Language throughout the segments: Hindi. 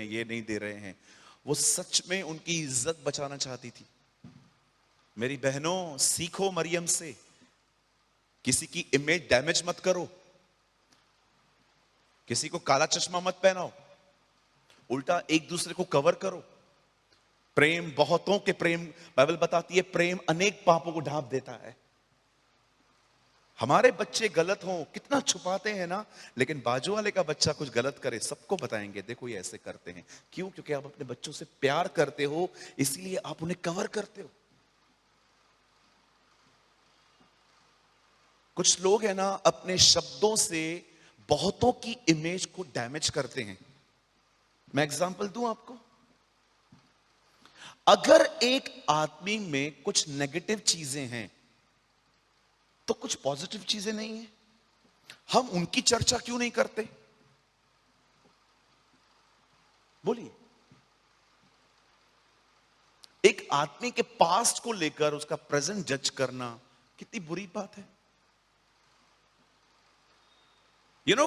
ये नहीं दे रहे हैं। वो सच में उनकी इज्जत बचाना चाहती थी। मेरी बहनों, सीखो मरियम से, किसी की इमेज डैमेज मत करो, किसी को काला चश्मा मत पहनाओ, उल्टा एक दूसरे को कवर करो। प्रेम बहुतों के प्रेम, बाइबल बताती है, प्रेम अनेक पापों को ढांप देता है। हमारे बच्चे गलत हों, कितना छुपाते हैं ना, लेकिन बाजू वाले का बच्चा कुछ गलत करे, सबको बताएंगे, देखो ये ऐसे करते हैं। क्यों? क्योंकि आप अपने बच्चों से प्यार करते हो, इसलिए आप उन्हें कवर करते हो। कुछ लोग हैं ना, अपने शब्दों से बहुतों की इमेज को डैमेज करते हैं। मैं एग्जांपल दूं आपको। अगर एक आदमी में कुछ नेगेटिव चीजें हैं तो कुछ पॉजिटिव चीजें नहीं है, हम उनकी चर्चा क्यों नहीं करते? बोलिए। एक आदमी के पास्ट को लेकर उसका प्रेजेंट जज करना कितनी बुरी बात है।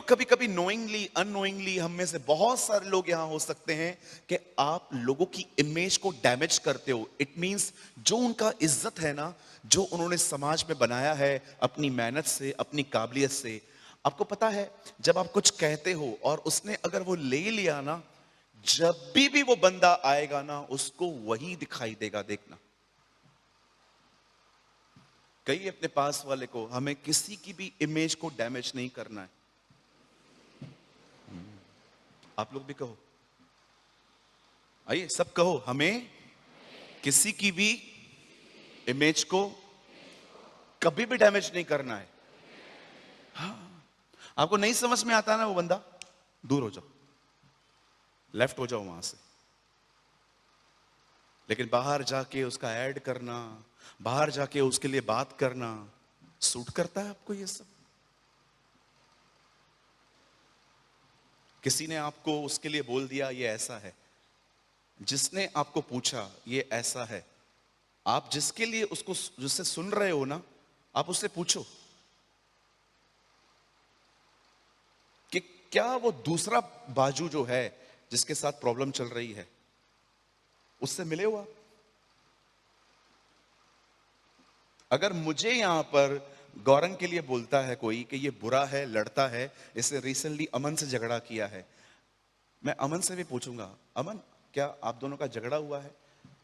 कभी कभी नोइंगली अननोइंगली हम में से बहुत सारे लोग यहां हो सकते हैं कि आप लोगों की इमेज को डैमेज करते हो। इट मींस जो उनका इज्जत है ना, जो उन्होंने समाज में बनाया है अपनी मेहनत से, अपनी काबिलियत से। आपको पता है, जब आप कुछ कहते हो और उसने अगर वो ले लिया ना, जब भी वो बंदा आएगा ना, उसको वही दिखाई देगा। देखना, कहिए अपने पास वाले को, हमें किसी की भी इमेज को डैमेज नहीं करना है। आप लोग भी कहो, आइए सब कहो, हमें किसी की भी इमेज को कभी भी डैमेज नहीं करना है। हाँ, आपको नहीं समझ में आता ना वो बंदा, दूर हो जाओ, लेफ्ट हो जाओ वहां से। लेकिन बाहर जाके उसका ऐड करना, बाहर जाके उसके लिए बात करना, सूट करता है आपको ये सब? किसी ने आपको उसके लिए बोल दिया ये ऐसा है, जिसने आपको पूछा ये ऐसा है, आप जिसके लिए उसको, जिससे सुन रहे हो ना, आप उससे पूछो कि क्या वो दूसरा बाजू जो है जिसके साथ प्रॉब्लम चल रही है, उससे मिले हो आप? अगर मुझे यहां पर गौरंग के लिए बोलता है कोई कि ये बुरा है, लड़ता है, इसने रिसेंटली अमन से झगड़ा किया है, मैं अमन से भी पूछूंगा, अमन क्या आप दोनों का झगड़ा हुआ है?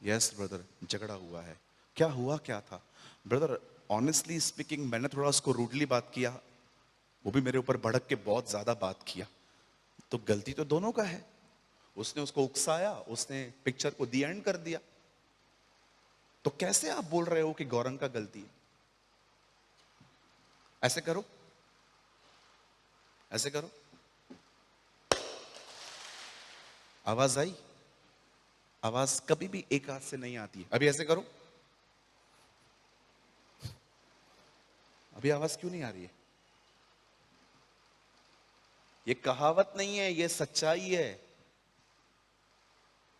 यस ब्रदर, झगड़ा हुआ है। क्या हुआ, क्या था? ब्रदर ऑनेस्टली स्पीकिंग, मैंने थोड़ा उसको रूडली बात किया, वो भी मेरे ऊपर भड़क के बहुत ज्यादा बात किया, तो गलती तो दोनों का है। उसने उसको उकसाया, उसने पिक्चर को दी एंड कर दिया। तो कैसे आप बोल रहे हो कि गौरंग का गलती है? ऐसे करो, ऐसे करो, आवाज आई? आवाज कभी भी एक हाथ से नहीं आती है। अभी ऐसे करो, अभी आवाज क्यों नहीं आ रही है? ये कहावत नहीं है, ये सच्चाई है।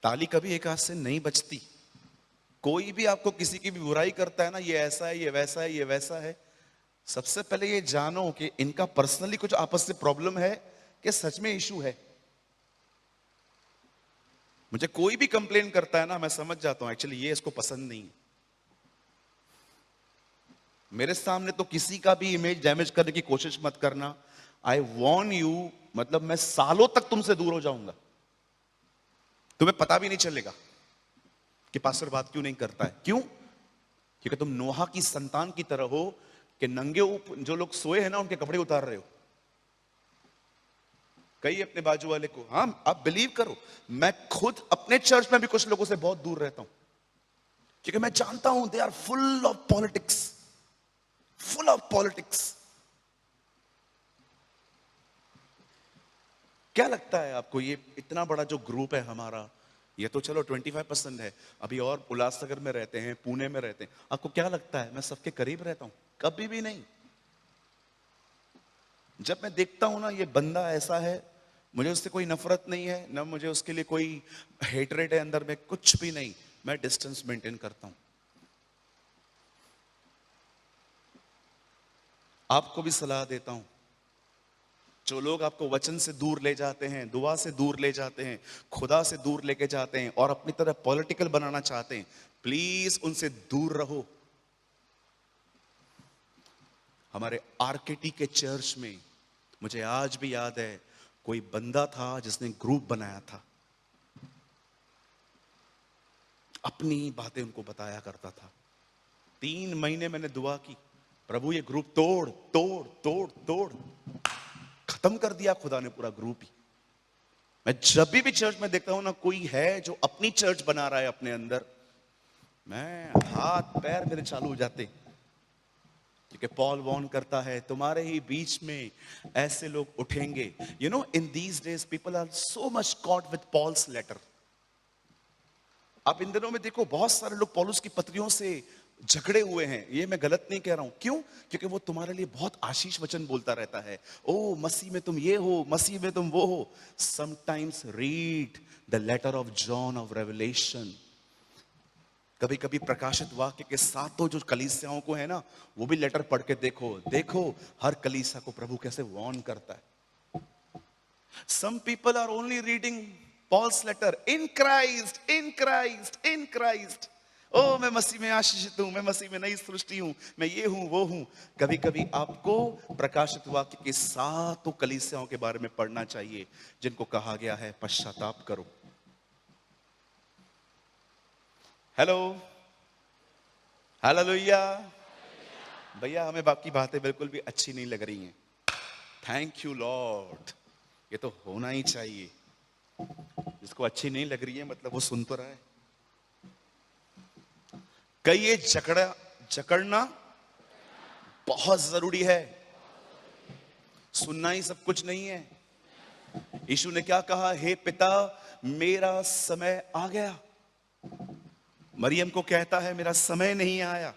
ताली कभी एक हाथ से नहीं बजती। कोई भी आपको किसी की भी बुराई करता है ना, ये ऐसा है, ये वैसा है, ये वैसा है, सबसे पहले ये जानो कि इनका पर्सनली कुछ आपस में प्रॉब्लम है कि सच में इशू है। मुझे कोई भी कंप्लेन करता है ना, मैं समझ जाता हूं एक्चुअली ये इसको पसंद नहीं है। मेरे सामने तो किसी का भी इमेज डैमेज करने की कोशिश मत करना। आई वॉर्न यू, मतलब मैं सालों तक तुमसे दूर हो जाऊंगा, तुम्हें पता भी नहीं चलेगा कि पास्टर बात क्यों नहीं करता है। क्यों? क्योंकि तुम नोहा की संतान की तरह हो कि नंगे जो लोग सोए हैं ना, उनके कपड़े उतार रहे हो। कहिए अपने बाजू वाले को, हाँ आप बिलीव करो, मैं खुद अपने चर्च में भी कुछ लोगों से बहुत दूर रहता हूं, क्योंकि मैं जानता हूं they are full of politics, full of politics. क्या लगता है आपको, ये इतना बड़ा जो ग्रुप है हमारा, ये तो चलो 25% है, अभी और उल्लासनगर में रहते हैं, पुणे में रहते हैं, आपको क्या लगता है मैं सबके करीब रहता हूं? कभी भी नहीं। जब मैं देखता हूं ना ये बंदा ऐसा है, मुझे उससे कोई नफरत नहीं है ना, मुझे उसके लिए कोई हेटरेट है अंदर में, कुछ भी नहीं, मैं डिस्टेंस मेंटेन करता हूं। आपको भी सलाह देता हूं, जो लोग आपको वचन से दूर ले जाते हैं, दुआ से दूर ले जाते हैं, खुदा से दूर लेके जाते हैं और अपनी तरह पॉलिटिकल बनाना चाहते हैं, प्लीज उनसे दूर रहो। हमारे आरकेटी के चर्च में मुझे आज भी याद है, कोई बंदा था जिसने ग्रुप बनाया था, अपनी बातें उनको बताया करता था। 3 महीने मैंने दुआ की, प्रभु ये ग्रुप तोड़ तोड़ तोड़ तोड़, खत्म कर दिया खुदा ने पूरा ग्रुप ही। मैं जब भी चर्च में देखता हूं ना, कोई है जो अपनी चर्च बना रहा है अपने अंदर, मैं हाथ पैर मेरे चालू हो जाते, क्योंकि पॉल वॉर्न करता है तुम्हारे ही बीच में ऐसे लोग उठेंगे। You know, in these days people are so much caught with Paul's letter. आप इन दिनों में देखो, बहुत सारे लोग पौलुस की पत्रियों से झगड़े हुए हैं। ये मैं गलत नहीं कह रहा हूं, क्यों? क्योंकि वो तुम्हारे लिए बहुत आशीष वचन बोलता रहता है। ओ मसीह में तुम ये हो, मसीह में तुम वो हो। Sometimes read the letter of John of Revelation. कभी कभी प्रकाशित वाक्य के सातों जो कलीसियाओं को है ना, वो भी लेटर पढ़ के देखो। देखो हर कलीसिया को प्रभु कैसे वार्न करता है। Some people are only reading Paul's letter, in Christ, in Christ, in Christ. ओ मैं मसीह में आशीषित हूं, मैं मसीह में नई सृष्टि हूं, मैं ये हूं वो हूं। कभी कभी आपको प्रकाशित वाक्य के सातों कलीसियाओं के बारे में पढ़ना चाहिए, जिनको कहा गया है पश्चाताप करो। Hello, hallelujah. भैया हमें बाकी बातें बिल्कुल भी अच्छी नहीं लग रही हैं। थैंक यू लॉर्ड, ये तो होना ही चाहिए। जिसको अच्छी नहीं लग रही है मतलब वो सुन तो रहा है। कई ये जकड़ना बहुत जरूरी है, सुनना ही सब कुछ नहीं है। यीशु ने क्या कहा? हे पिता मेरा समय आ गया। मरियम को कहता है मेरा समय नहीं आया।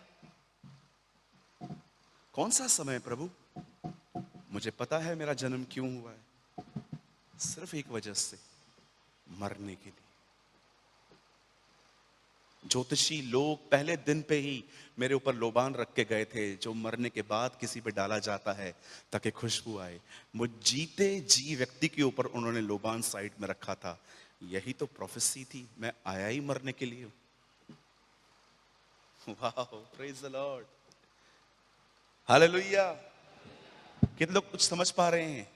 कौन सा समय प्रभु? मुझे पता है मेरा जन्म क्यों हुआ है, सिर्फ एक वजह से, मरने के लिए। ज्योतिषी लोग पहले दिन पे ही मेरे ऊपर लोबान रख के गए थे, जो मरने के बाद किसी पे डाला जाता है ताकि खुशबू आए। मुझ जीते जी व्यक्ति के ऊपर उन्होंने लोबान साइड में रखा था। यही तो प्रोफेसी थी, मैं आया ही मरने के लिए। वाह, प्रेज द लॉर्ड, हालेलुया। कितने लोग कुछ समझ पा रहे हैं?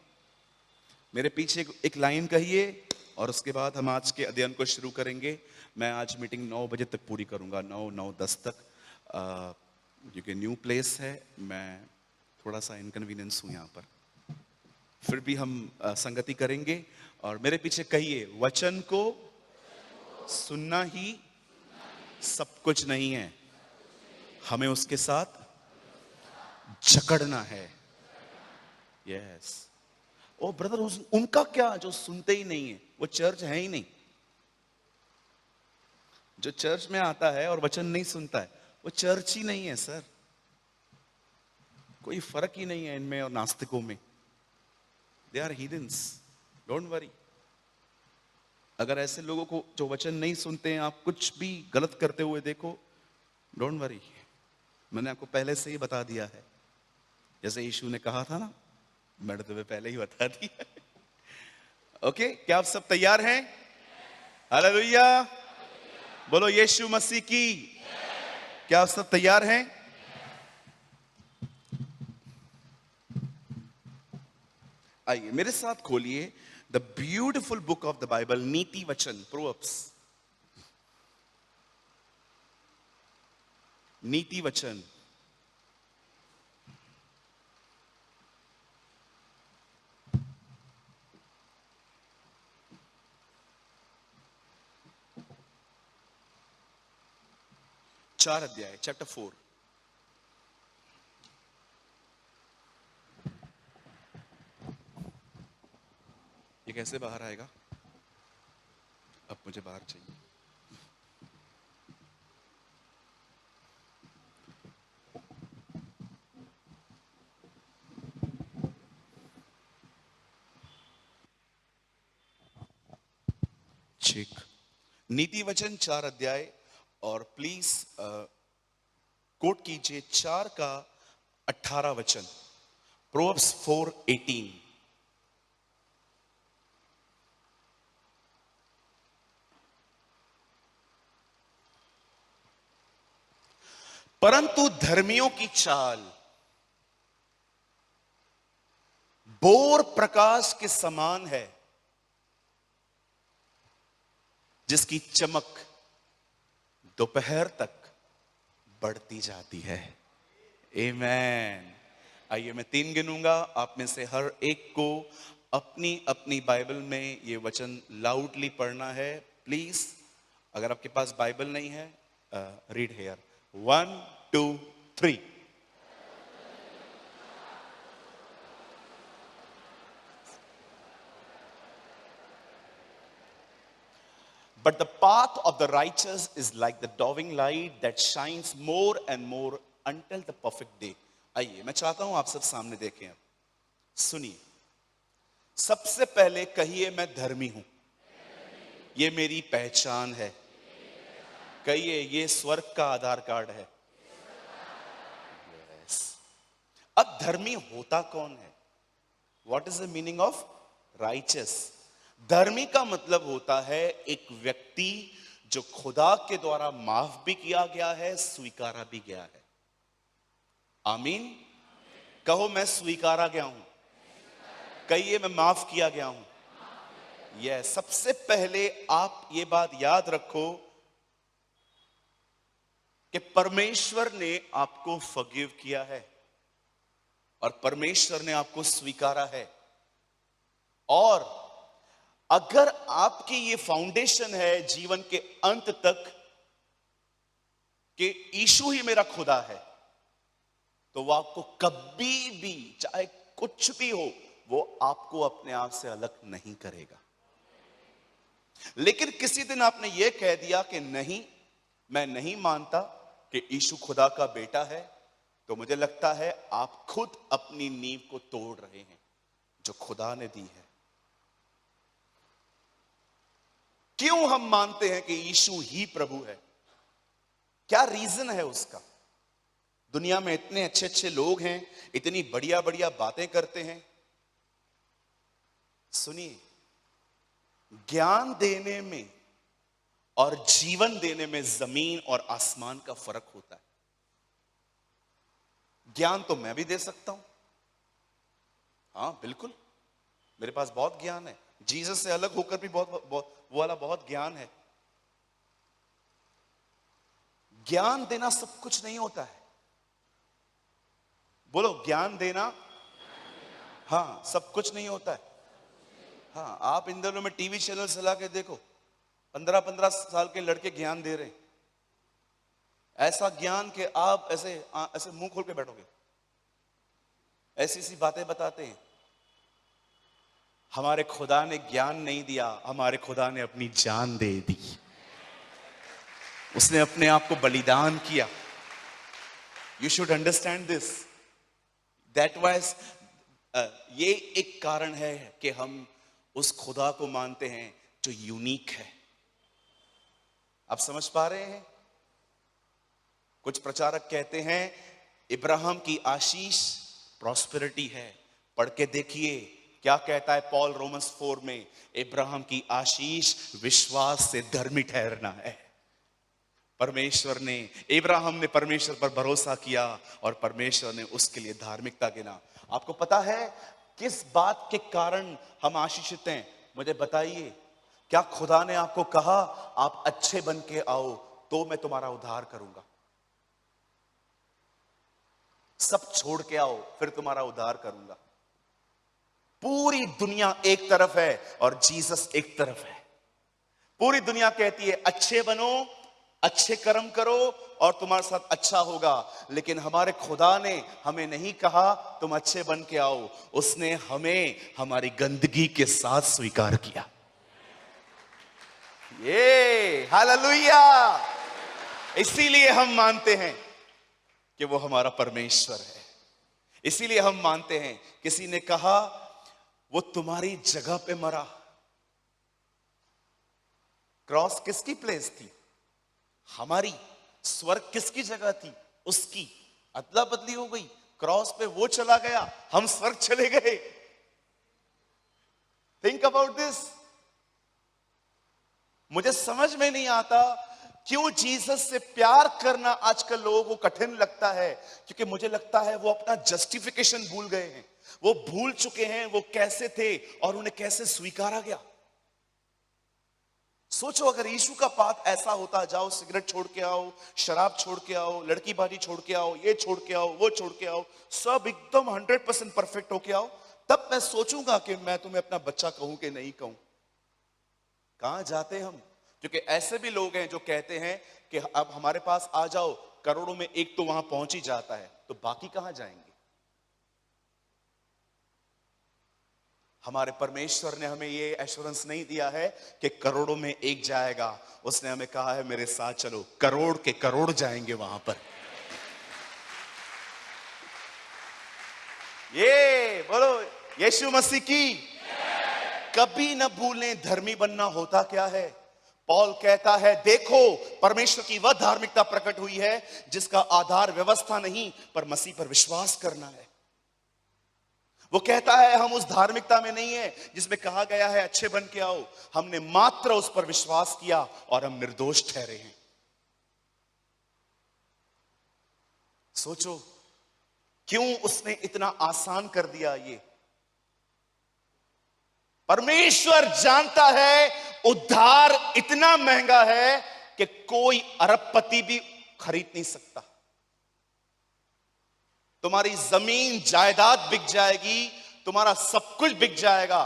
मेरे पीछे एक लाइन कहिए और उसके बाद हम आज के अध्ययन को शुरू करेंगे। मैं आज मीटिंग 9 बजे तक पूरी करूंगा, 9-9:10 तक, क्योंकि न्यू प्लेस है, मैं थोड़ा सा इनकन्वीनियंस हूं यहाँ पर। फिर भी हम संगति करेंगे। और मेरे पीछे कहिए, वचन को सुनना ही सब कुछ नहीं है, हमें उसके साथ जकड़ना है। यस। ओ ब्रदर, उनका क्या जो सुनते ही नहीं है? वो चर्च है ही नहीं। जो चर्च में आता है और वचन नहीं सुनता है, वो चर्च ही नहीं है सर। कोई फर्क ही नहीं है इनमें और नास्तिकों में। They are heathens, don't worry. अगर ऐसे लोगों को जो वचन नहीं सुनते हैं आप कुछ भी गलत करते हुए देखो, डोंट वरी, मैंने आपको पहले से ही बता दिया है। जैसे यीशु ने कहा था ना, मैंने तुम्हें पहले ही बता दिया। ओके, क्या आप सब तैयार हैं? हालेलुया, बोलो यीशु मसीह की। क्या आप सब तैयार हैं? आइए मेरे साथ खोलिए the beautiful book of the Bible, नीति वचन, प्रोवर्ब्स। नीति वचन चार अध्याय, चैप्टर 4। ये कैसे बाहर आएगा? अब मुझे बाहर चाहिए। ठीक, नीति वचन 4 अध्याय, और प्लीज कोट कीजिए 4 का 18 वचन, प्रोवर्ब्स 4:18। परंतु धर्मियों की चाल बोर प्रकाश के समान है, जिसकी चमक दोपहर तक बढ़ती जाती है। आमेन। आइए मैं 3 गिनूंगा, आप में से हर एक को अपनी अपनी बाइबल में ये वचन लाउडली पढ़ना है। प्लीज, अगर आपके पास बाइबल नहीं है, read hair. 1 2 3। But the path of the righteous is like the dawning light that shines more and more until the perfect day. आइए मैं चाहता हूं आप सब सामने देखें। अब सुनिए, सबसे पहले कहिए मैं धर्मी हूं। ये मेरी पहचान है। कहिए ये स्वर्ग का आधार कार्ड है। yes. अब धर्मी होता कौन है? What is the meaning of righteous? धर्मी का मतलब होता है एक व्यक्ति जो खुदा के द्वारा माफ भी किया गया है, स्वीकारा भी गया है। आमीन। कहो मैं स्वीकारा गया हूं। कहिए मैं माफ किया गया हूं। यह सबसे पहले आप ये बात याद रखो कि परमेश्वर ने आपको फॉरगिव किया है और परमेश्वर ने आपको स्वीकारा है। और अगर आपकी ये फाउंडेशन है जीवन के अंत तक कि यीशु ही मेरा खुदा है, तो वो आपको कभी भी, चाहे कुछ भी हो, वो आपको अपने आप से अलग नहीं करेगा। लेकिन किसी दिन आपने ये कह दिया कि नहीं, मैं नहीं मानता कि यीशु खुदा का बेटा है, तो मुझे लगता है आप खुद अपनी नींव को तोड़ रहे हैं जो खुदा ने दी है। क्यों हम मानते हैं कि यीशु ही प्रभु है? क्या रीजन है उसका? दुनिया में इतने अच्छे अच्छे लोग हैं, इतनी बढ़िया बढ़िया बातें करते हैं। सुनिए, ज्ञान देने में और जीवन देने में जमीन और आसमान का फर्क होता है। ज्ञान तो मैं भी दे सकता हूं, हां बिल्कुल, मेरे पास बहुत ज्ञान है। जीसस से अलग होकर भी बहुत वो वाला बहुत ज्ञान है। ज्ञान देना सब कुछ नहीं होता है। बोलो, ज्ञान देना हाँ सब कुछ नहीं होता है। हाँ, आप इन दिनों में टीवी चैनल चला के देखो, 15-15 साल के लड़के ज्ञान दे रहे हैं। ऐसा ज्ञान कि आप ऐसे ऐसे मुंह खोल के बैठोगे, ऐसी सी बातें बताते हैं। हमारे खुदा ने ज्ञान नहीं दिया, हमारे खुदा ने अपनी जान दे दी। उसने अपने आप को बलिदान किया। You should understand this. That was ये एक कारण है कि हम उस खुदा को मानते हैं जो यूनिक है। आप समझ पा रहे हैं? कुछ प्रचारक कहते हैं इब्राहिम की आशीष प्रॉस्पेरिटी है। पढ़ के देखिए क्या कहता है पॉल रोमन्स 4 में। इब्राहिम की आशीष विश्वास से धर्मी ठहरना है। परमेश्वर ने, इब्राहिम ने परमेश्वर पर भरोसा किया और परमेश्वर ने उसके लिए धार्मिकता गिना। आपको पता है किस बात के कारण हम आशीषित हैं? मुझे बताइए। क्या खुदा ने आपको कहा आप अच्छे बन के आओ तो मैं तुम्हारा उद्धार करूंगा? सब छोड़ के आओ फिर तुम्हारा उद्धार करूंगा। पूरी दुनिया एक तरफ है और जीसस एक तरफ है। पूरी दुनिया कहती है अच्छे बनो, अच्छे कर्म करो और तुम्हारे साथ अच्छा होगा। लेकिन हमारे खुदा ने हमें नहीं कहा तुम अच्छे बन के आओ, उसने हमें हमारी गंदगी के साथ स्वीकार किया। ये हालेलुया। इसीलिए हम मानते हैं कि वो हमारा परमेश्वर है। इसीलिए हम मानते हैं, किसी ने कहा वो तुम्हारी जगह पे मरा। क्रॉस किसकी प्लेस थी? हमारी। स्वर्ग किसकी जगह थी? उसकी। अदला बदली हो गई। क्रॉस पे वो चला गया, हम स्वर्ग चले गए। Think about this. मुझे समझ में नहीं आता क्यों जीसस से प्यार करना आजकल लोगों को कठिन लगता है? क्योंकि मुझे लगता है वो अपना जस्टिफिकेशन भूल गए हैं। वो भूल चुके हैं वो कैसे थे और उन्हें कैसे स्वीकारा गया। सोचो अगर यीशु का पाथ ऐसा होता, जाओ सिगरेट छोड़ के आओ, शराब छोड़ के आओ, लड़कीबाजी छोड़ के आओ, ये छोड़ के आओ, वो छोड़ के आओ, सब एकदम 100% परफेक्ट होके आओ, तब मैं सोचूंगा कि मैं तुम्हें अपना बच्चा कहूं कि नहीं कहूं। कहां जाते हम? क्योंकि ऐसे भी लोग हैं जो कहते हैं कि अब हमारे पास आ जाओ, करोड़ों में एक तो वहां पहुंच ही जाता है, तो बाकी कहां जाएंगे? हमारे परमेश्वर ने हमें ये एश्योरेंस नहीं दिया है कि करोड़ों में एक जाएगा। उसने हमें कहा है मेरे साथ चलो, करोड़ के करोड़ जाएंगे वहां पर। ये बोलो यीशु मसीह की। कभी न भूलें धर्मी बनना होता क्या है। पौल कहता है देखो परमेश्वर की वह धार्मिकता प्रकट हुई है जिसका आधार व्यवस्था नहीं पर मसीह पर विश्वास करना है। वो कहता है हम उस धार्मिकता में नहीं है जिसमें कहा गया है अच्छे बन के आओ। हमने मात्र उस पर विश्वास किया और हम निर्दोष ठहरे हैं। सोचो क्यों उसने इतना आसान कर दिया। ये परमेश्वर जानता है उद्धार इतना महंगा है कि कोई अरबपति भी खरीद नहीं सकता। तुम्हारी जमीन जायदाद बिक जाएगी, तुम्हारा सब कुछ बिक जाएगा,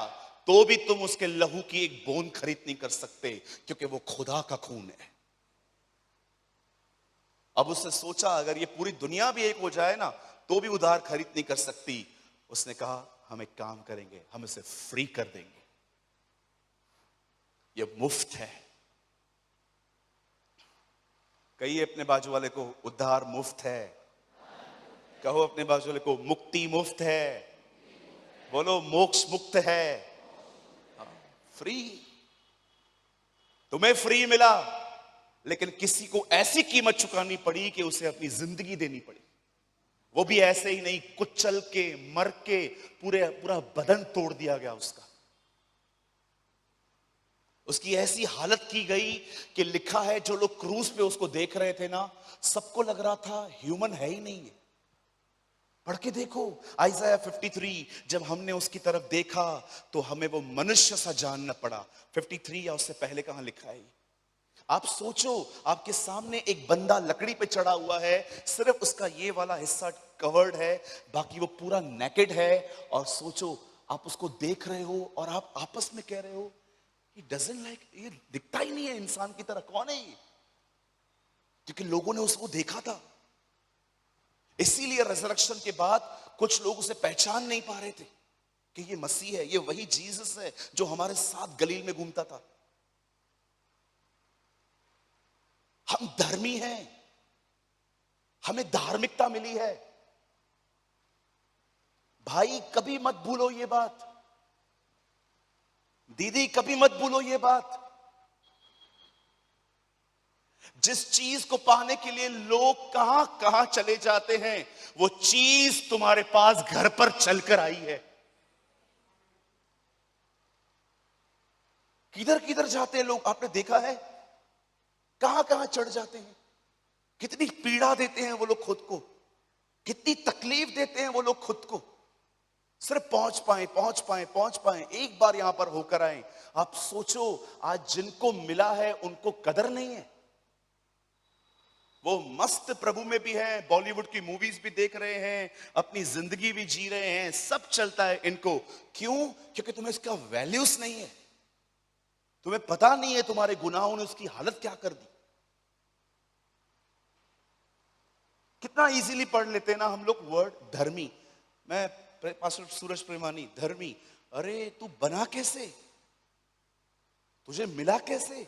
तो भी तुम उसके लहू की एक बूंद खरीद नहीं कर सकते, क्योंकि वो खुदा का खून है। अब उसने सोचा अगर ये पूरी दुनिया भी एक हो जाए ना तो भी उधार खरीद नहीं कर सकती। उसने कहा हम एक काम करेंगे, हम इसे फ्री कर देंगे, ये मुफ्त है। कहिए अपने बाजू वाले को उद्धार मुफ्त है। कहो अपने बाजू वाले को मुक्ति मुफ्त है। बोलो मोक्ष मुक्त है। फ्री। तुम्हें फ्री मिला, लेकिन किसी को ऐसी कीमत चुकानी पड़ी कि उसे अपनी जिंदगी देनी पड़ी। वो भी ऐसे ही नहीं, कुचल के मर के पूरा बदन तोड़ दिया गया उसका। उसकी ऐसी हालत की गई कि लिखा है जो लोग क्रूज पे उसको देख रहे थे ना, सबको लग रहा था ह्यूमन है ही नहीं है। पढ़ के देखो आइज़ाया 53, जब हमने उसकी तरफ देखा तो हमें वो मनुष्य सा जानना पड़ा। 53 या उससे पहले कहां लिखा है? आप सोचो आपके सामने एक बंदा लकड़ी पे चढ़ा हुआ है, सिर्फ उसका ये वाला हिस्सा कवर्ड है, बाकी वो पूरा नेकेड है। और सोचो आप उसको देख रहे हो और आप आपस में कह रहे हो He doesn't like, ये दिखता ही नहीं है इंसान की तरह। कौन है ये? क्योंकि लोगों ने उसको देखा था। इसीलिए रिजरेक्शन के बाद कुछ लोग उसे पहचान नहीं पा रहे थे कि ये मसीह है, ये वही जीसस है जो हमारे साथ गलील में घूमता था। हम धर्मी हैं, हमें धार्मिकता मिली है। भाई कभी मत भूलो ये बात, दीदी कभी मत भूलो ये बात। जिस चीज को पाने के लिए लोग कहां कहां चले जाते हैं, वो चीज तुम्हारे पास घर पर चलकर आई है। किधर किधर जाते हैं लोग, आपने देखा है? कहां कहां चढ़ जाते हैं, कितनी पीड़ा देते हैं वो लोग खुद को, कितनी तकलीफ देते हैं वो लोग खुद को, सिर्फ पहुंच पाए एक बार यहां पर होकर आए। आप सोचो आज जिनको मिला है उनको कदर नहीं है। वो मस्त प्रभु में भी हैं, बॉलीवुड की मूवीज भी देख रहे हैं, अपनी जिंदगी भी जी रहे हैं, सब चलता है इनको। क्यों? क्योंकि तुम्हें इसका वैल्यूज नहीं है, तुम्हें पता नहीं है तुम्हारे गुनाहों ने उसकी हालत क्या कर दी। कितना इजीली पढ़ लेते हैं ना हम लोग वर्ड धर्मी। मैं पास्टर सूरज प्रेमानी, धर्मी, अरे तू बना कैसे, तुझे मिला कैसे?